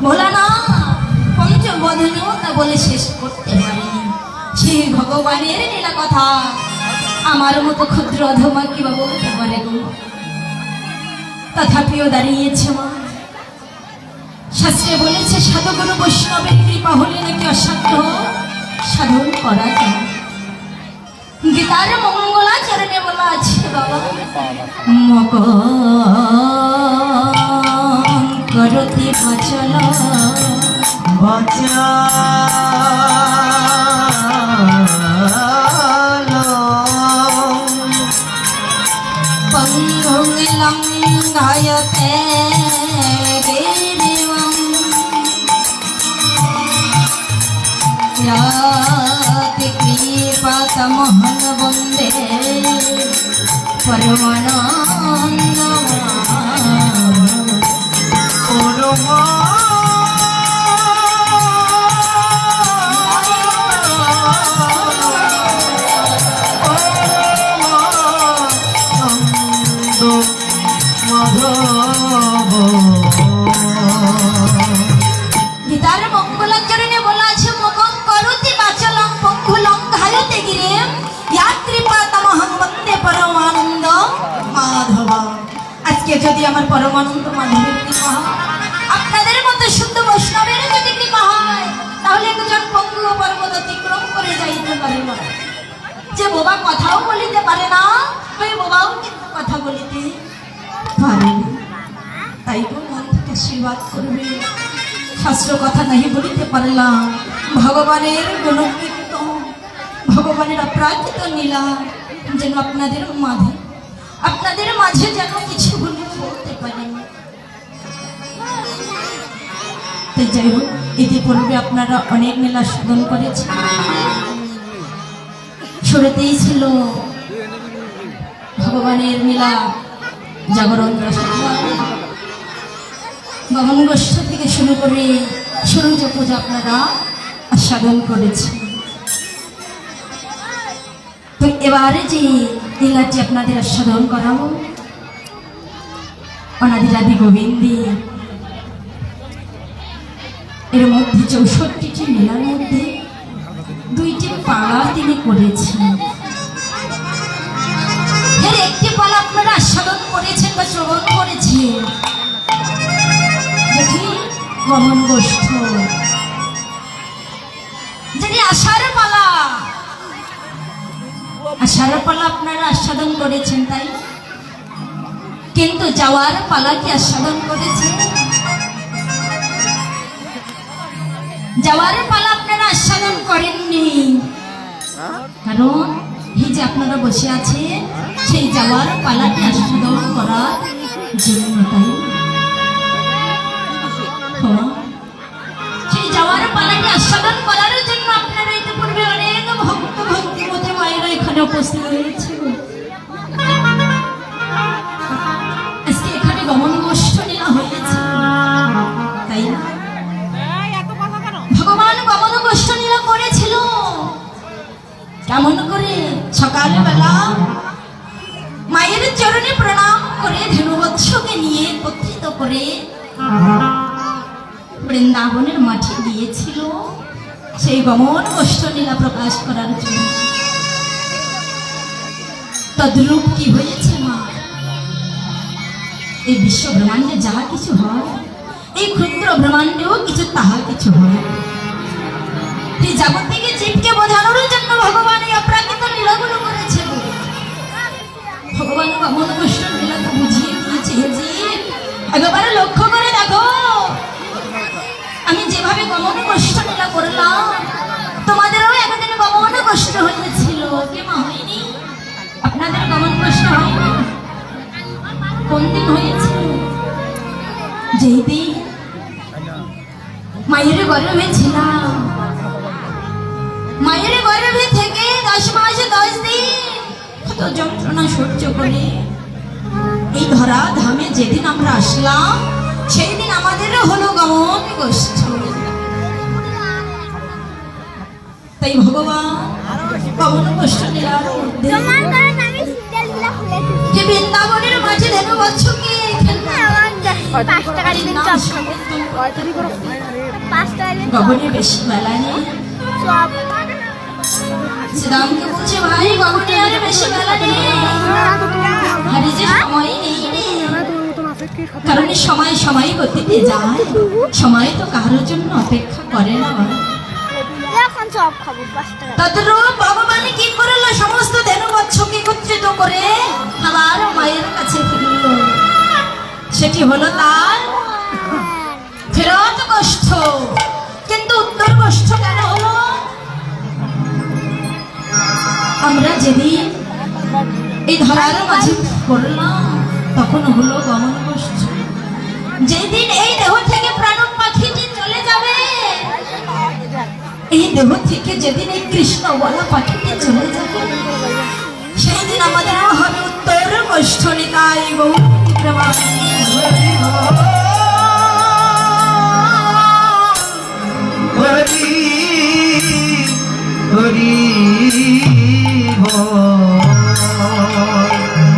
ভোলা না পঞ্চবদনেও তা বলে শেষ করতে পারেনি। সেই ভগবানের লীলা কথা আমার মতো ক্ষুদ্র অধমা কিবা বলতে পারে গো। তথাপিও দাঁড়িয়েছে মা। শাস্ত্রে বলেছে সাধুগুরু বৈষ্ণবের কৃপা হলে নাকি অসাধ্য সাধন করা যায়। গীতার মঙ্গলাচরণে বলা আছে বাবা মক করতে বাচল পঙ্গুং লঙ্ঘয়তে গিরিবং याति कृपातमहं वन्दे গীতার মঙ্গলাচরণে বলা আছে মুখং করতি বাচলং পঙ্গুলং ঘায়তে গিরিম ইয়া কৃপাতমহং বন্দে পরমানন্দ মাধব। আজকে যদি আমার পরমানন্দ মাধবের কৃপা হয়, আপনাদের মতো শুদ্ধ বৈষ্ণবের যদি কৃপা হয়, তাহলে একজন পঙ্গু পর্বত অতিক্রম করে যাইতে পারে না। যে বোবা কথাও বলিতে পারে না, ওই বোবাও কিন্তু কথা বলিতে পারে না। তাই তো মন থেকে আশীর্বাদ করবে। শাস্ত্র কথা নাহি বলিতে পারলাম, ভগবানের গুণকীর্তন, ভগবানের অপ্রাকৃত লীলা যেন আপনাদের মাঝে যেন কিছু বলে বলতে পারি। তাই যাই হোক, ইতিপূর্বে আপনারা অনেক লীলা সাধন করেছেন। শুরুতেই ছিল ভগবানের লীলা জাগরণ রসগোল্লা, গমন গোষ্ঠ থেকে শুরু করে সূর্য পূজা আপনারা আস্বাদন করেছেন। তো এবারে যে লীলাটি আপনাদের আস্বাদন করাবো অনাদিরাদি গোবিন্দী, এর মধ্যে 64টি লীলার মধ্যে 2টি পালা তিনি করেছেন। এর একটি পালা আপনারা আস্বাদন করেছেন বা শ্রবণ করেছেন, যেটি গমন গোষ্ঠ, যেটি আষাঢ় পালা আপনারা আস্বাদন করেছেন। তাই কিন্তু যাওয়ার পালা কি আস্বাদন করেছেন? যাওয়ার পালা আপনারা আস্বাদন করেননি, কারণ এই যে আপনারা বসে আছে সেই যাওয়ার পালাটি আস্বাদন করার জন্য। তাই সেই যাওয়ার পালাটি আস্বাদন করার জন্য আপনারা ইতিপূর্বে অনেক ভক্তিমতী মায়েরা এখানে উপস্থিত হয়েছে। আজকে এখানে গমন গোষ্ঠ লীলা হয়েছে, তাই না? ভগবান গমন গোষ্ঠ লীলা করেছিল কেমন করে? সকালবেলা মায়ের চরণে প্রণাম করে ধনুবৎসকে নিয়ে একত্রিত করে বৃন্দাবনের মাঠে গিয়েছিল সেই গমন গোষ্ঠ লীলা প্রকাশ করার জন্য। তদ্রূপ কি হয়েছে মা? এই বিশ্ব ব্রহ্মাণ্ডে যাহা কিছু হয়, এই ক্ষুদ্র ব্রহ্মাণ্ডেও কিছু তাহা কিছু হয়। এই জাগতিকে জীবকে বোঝানোর জন্য ভগবান এই অপ্রাকৃত লীলাগুলো করেছে। ভগবান গমন গোষ্ঠ লীলাকে বুঝিয়ে দিয়েছে, জীব একেবারে লক্ষ্য করে দেখো, আমি যেভাবে গমন গোষ্ঠ লীলা করলাম, তোমাদেরও একদিন গমন গোষ্ঠ হয়েছিল। কে মা হয়নি? আপনাদের গমন গোষ্ঠ হয়নি? কোন দিন হয়েছে? যেই দিন মায়ের গর্ভে ছিলাম, মায়ের গর্ভে থেকে 10 মাস 10 দিন কত যন্ত্রণা সহ্য করে এই ধরা ধামে যেদিন আমরা আসলাম, সেই দিন আমাদেরও হলো গমন গোষ্ঠ। তাই ভগবান গমন গোষ্ঠ লীলার মধ্যে যে বৃন্দাবনের মাঝে ধনুবৎসকে খেলতে গগনে বেশি মেলা নেই। শ্রীরামকে বলছে ভাই গগনে আর বেশি মেলা নেই, আরে যে সময় নেই রে। কারণ সময় সময় গতিতে যায়, সময় তো কারোর জন্য অপেক্ষা করে না। তদ্রূপ ভগবান কি করলো, সমস্ত ধেনুবৎসকে একত্রিত করে আবার মায়ের কাছে ফিরল। সেটি হলো তার ফেরত কষ্ট। কিন্তু উত্তর কষ্ট কেন হলো? আমরা যেদিন এই ধরার মাঝে পড়লাম তখন হলো গমন কষ্ট। যেদিন এই দেহ থেকে প্রাণ পাখিটি চলে যাবে, এই দেহ থেকে যেদিন এই কৃষ্ণ বলা পাখিটি চলে যাবে, সেই দিন আমাদের হবে উত্তর কষ্ট। নিতাই গৌর প্রমাণ।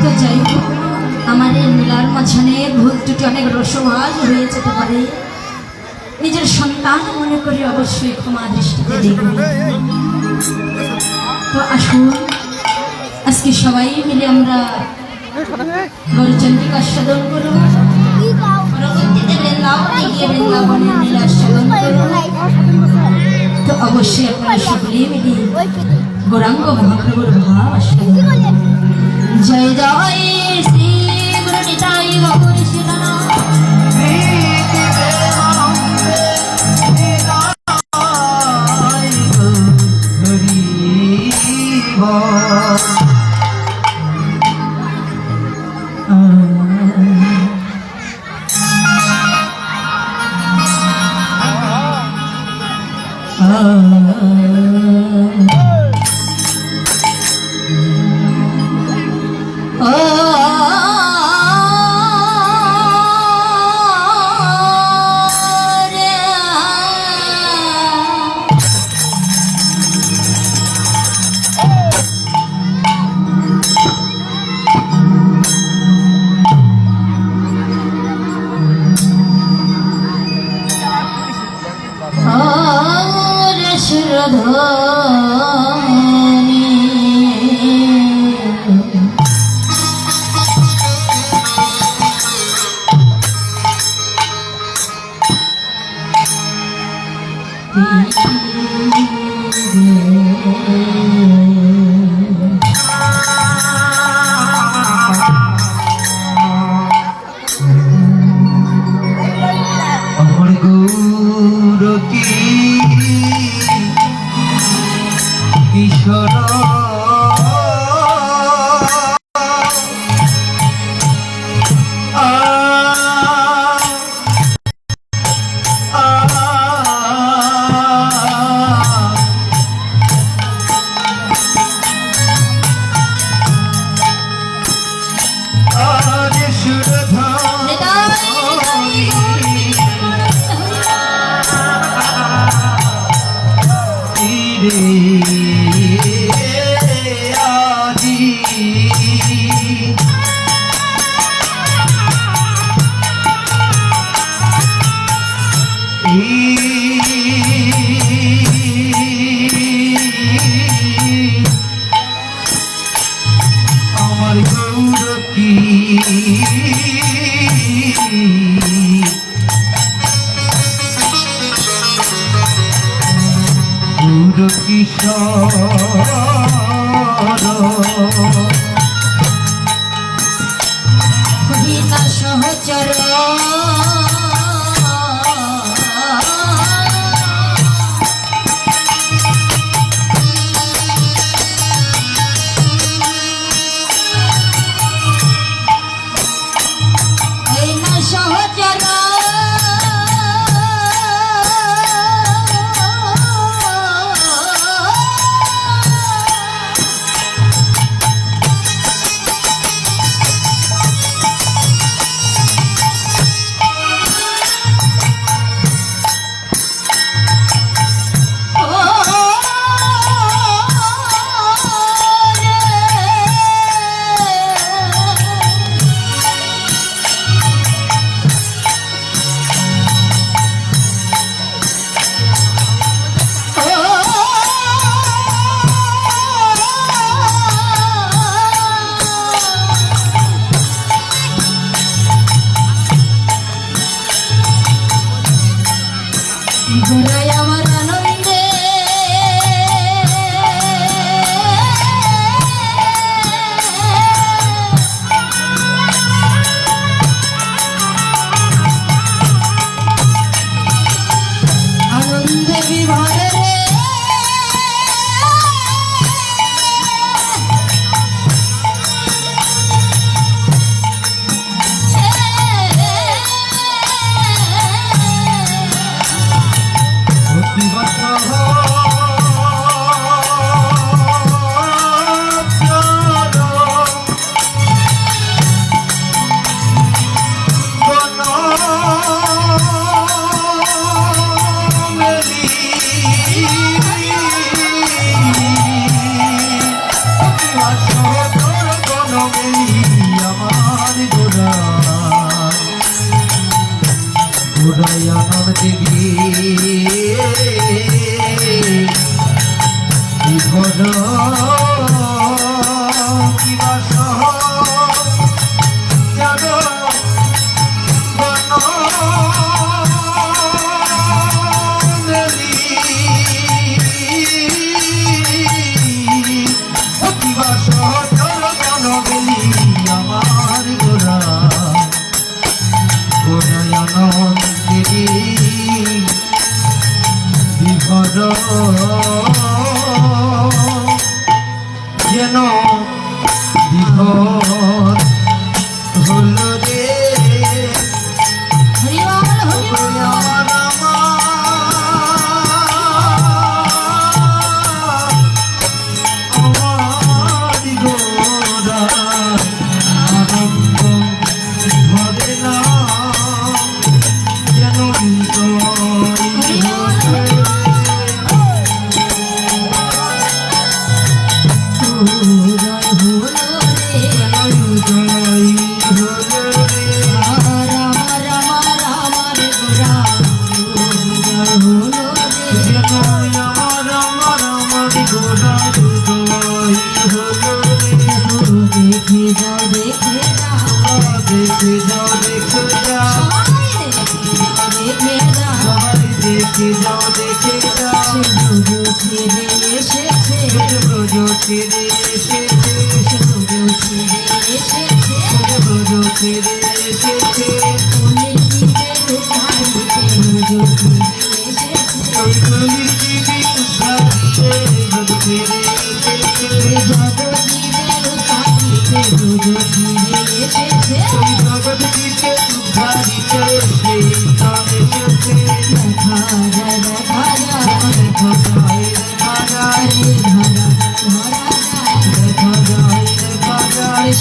তো যাই হোক, আমাদের লীলার মাঝখানে ভুল ত্রুটি অনেক রসভাস হয়ে যেতে পারে। নিজের সন্তান মনে করে অবশ্যই ক্ষমা দৃষ্টিতে দেখবে। তো আসুন আজকে সবাই মিলে আমরা গৌরচন্দ্রিকা আস্বাদন করব। পরবর্তীতে বৃন্দাবনে গিয়ে বৃন্দাবনের লীলা আস্বাদন করব। তো অবশ্যই আপনারা সকলে মিলে গৌরাঙ্গ মহাপ্রভুর ভাব আস্বাদন। জয় জয় শ্রী গুরু নিতাই গৌর শিলানাথ। গোড়ায় আমার আনন্দে আনন্দে বিভোরে রে আনন্দে বিভোর কিবা সহ যেন বনমেলি কিবা সহ চল বনমেলি আমার গোরা গোরায় আনন্দে বিভোর যেন বিভোর হল রে হরিবল হরিবল আমার গোরা আনন্দ ভরে না যেন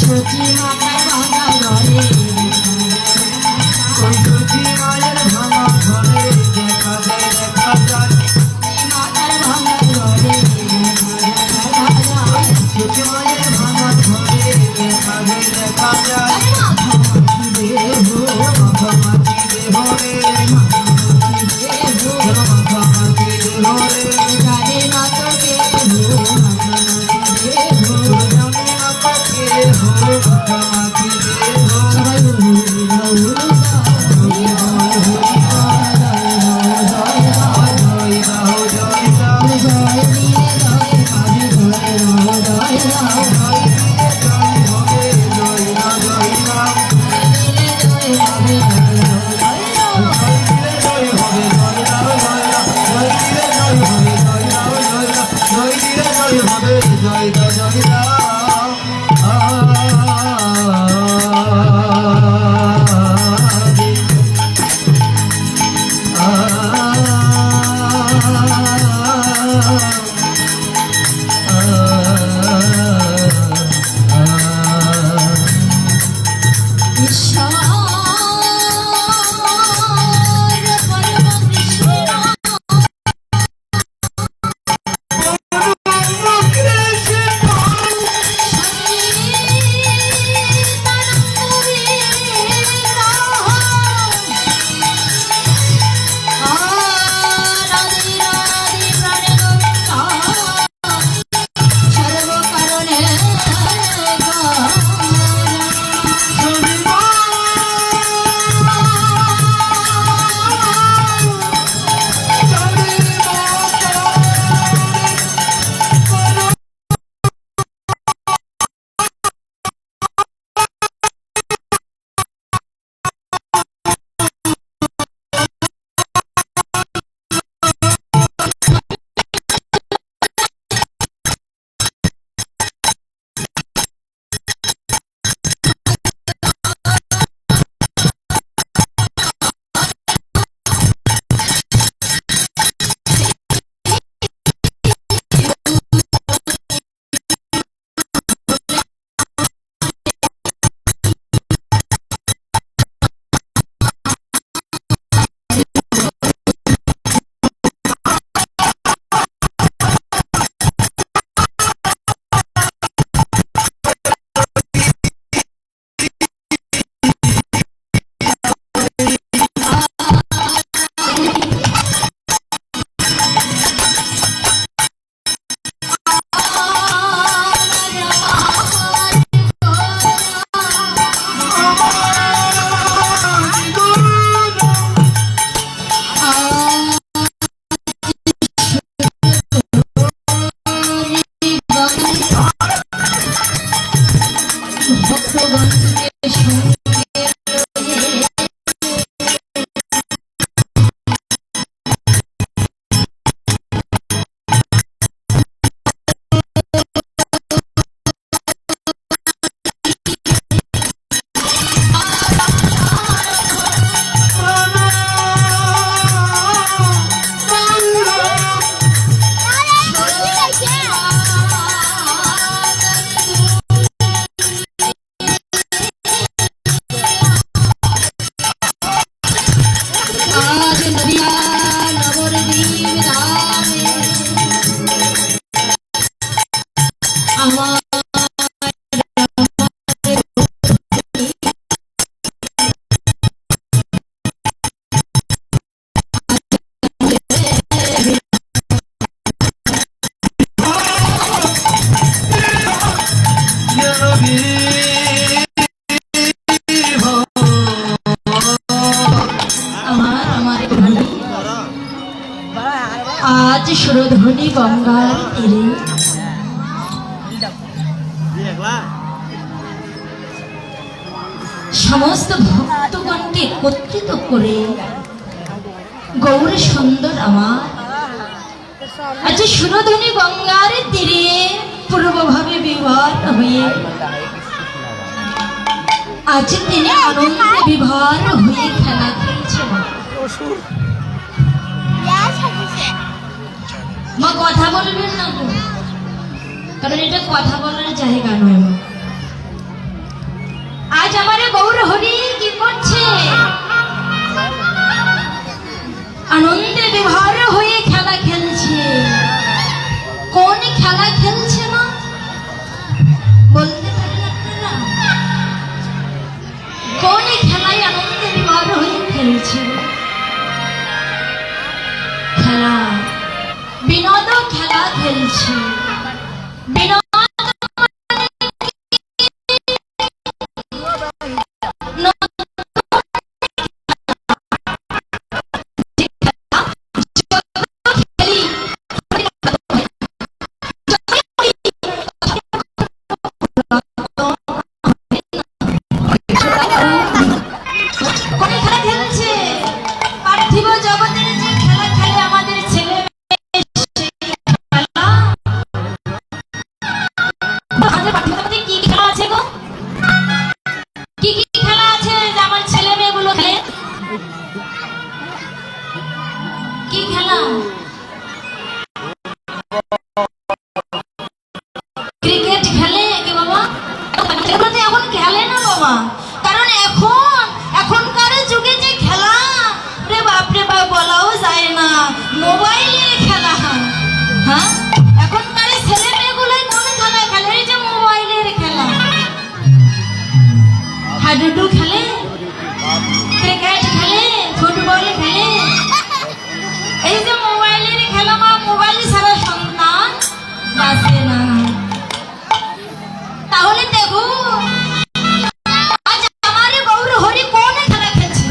সচি মাতার ভাঙা ঘরে সচি মায়ের ভাঙা ঘরে দেখা যায় মাতার ভাঙা ঘরে সচি মায়ের ভাঙা ঘরে দেখা যায় মাখামাখি দেহ রে মাখামাখি দেহ রে জানে না তো কে মাখামাখি দেহ সবাই আমার ঘরে আজ সুরধ্বনি গঙ্গার তীরে সমস্ত ভক্তগণকে একত্রিত করে গৌর সুন্দর আমার আজ সুরধ্বনি গঙ্গার তীরে পূর্বভাবে বিভার হয়ে আজ তিনি আনন্দে বিভার হয়ে খেলা খেলছেন। মা কথা বলবেন না গো, কারণ এটা কথা বলার জায়গা নয়। মা আজ আমার গৌর হরি কি করছে? আনন্দে বিভার হয়ে খেলা খেলছে। কোন খেলা খেলছে না বলতে পারেন আপনারা? কোন খেলায় আনন্দে বিভার হয়ে খেলছে? খেলা বিনোদ খেলা খেলছে। বিনোদ ক্রিকেট খেলে কি বাবা? এগুলো এখন খেলে না বাবা, কারণ এখনকার যুগে যে খেলা রে বাপরে বাপ বলাও যায় না। মোবাইলের খেলা। হ্যাঁ, এখনকার ছেলে মেয়েগুলো কোন খেলা খেলে? এই যে মোবাইলের খেলা। হাডুডু খেলে, ক্রিকেট খেলে, ফুটবল খেলে। এই যে মোবাইলের খেলা। মা মোবাইল ছাড়া সন্তান বাঁচে না। তাহলে দেখো আজ আমার গৌর হরি কোন খেলা খেলছে?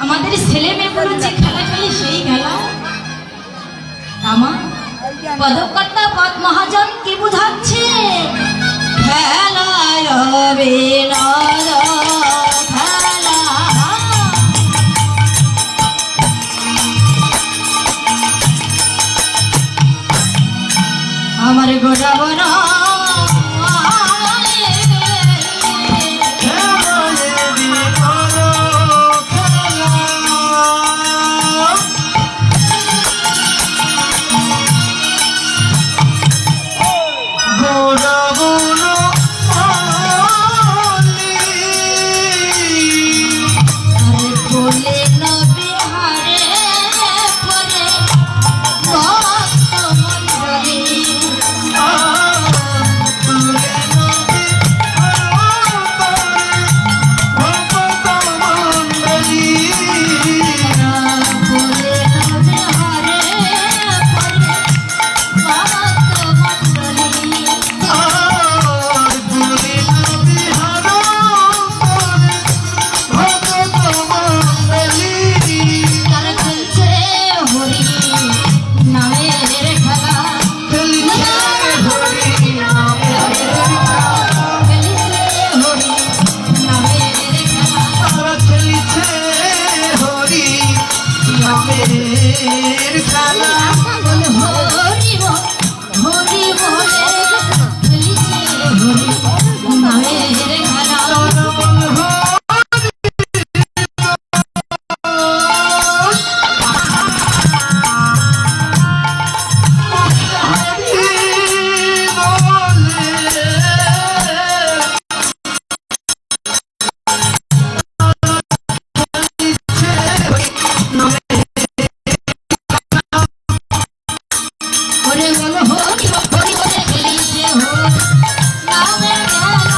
আমাদের ছেলে মেয়েগুলো যে খেলা খেলে সেই খেলা। আমার পদকর্তা পদ মহাজন কি বুঝাচ্ছে? খেলায় বিনোদ খেলা। আমার গোড়াবন হরি বল হরি হরি বলে খেলিছে হো নামে গেলা